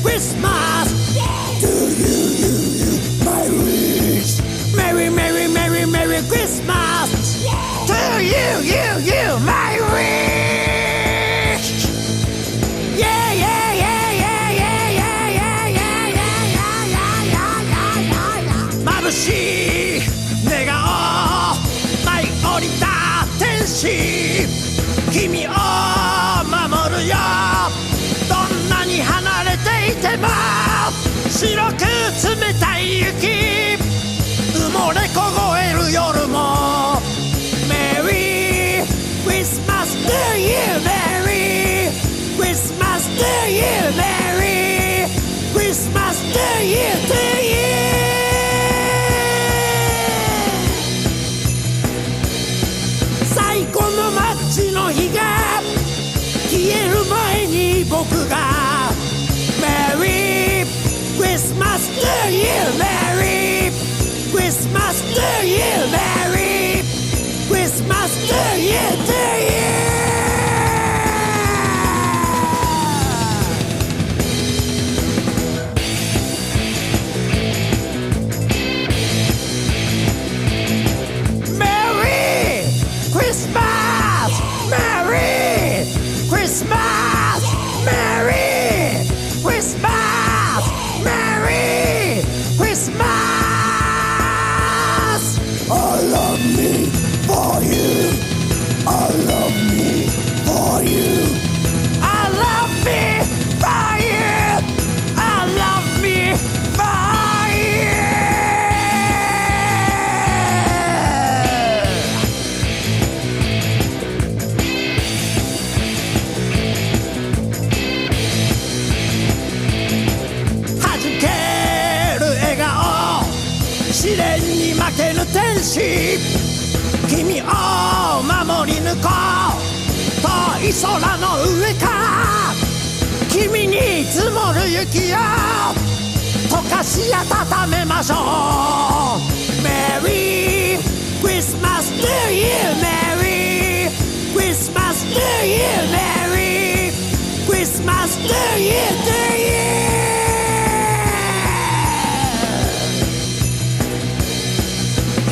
Christmas to you, my wish. Merry, merry, merry, merry Christmas to you, my wish. Yeah, yeah, yeah, yeah, yeah, yeah, yeah, yeah, yeah, yeah, yeah, yeah. 眩しい笑顔舞い降りた天使、君を守るよ。どんなに離れていても白く冷たい雪、埋もれ凍える夜も Merry Christmas to you, Merry Christmas to you, Merry Christmas to you, to you。 最後のマッチの火が消える前に僕が Merry Christmas to you, Merry Christmas to you, Merry Christmas to you, to you。 Merry Christmas, Merry Christmas, Merry Christmas, Merry Christmas. I love me for you, I love me for you, I love me for you, I love me for you。 はじける笑顔、試練に負けぬ天使、君を守り抜こう。遠い空の上から君に積もる雪を溶かし温めましょう。 Merry Christmas to you, Merry Christmas to you, Merry Christmas to you, to you。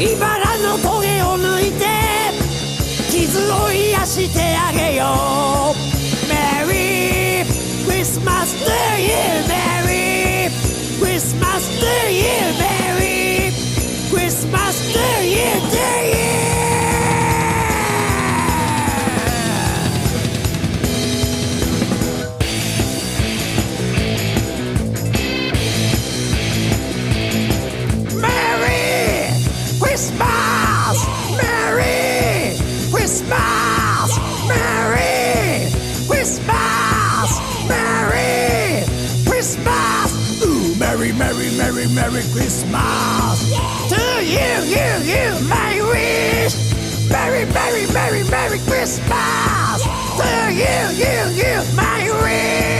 茨のトゲを抜いて傷を癒してあげよう。 Merry Christmas to you, Merry Christmas to you, Merry Christmas to you, to you。 Merry Christmas, Merry Christmas, Merry Christmas, Merry Christmas. Ooh, Merry, Merry, Merry, Merry Christmas to you, my wish. Merry, Merry, Merry, Merry Christmas to you, my wish.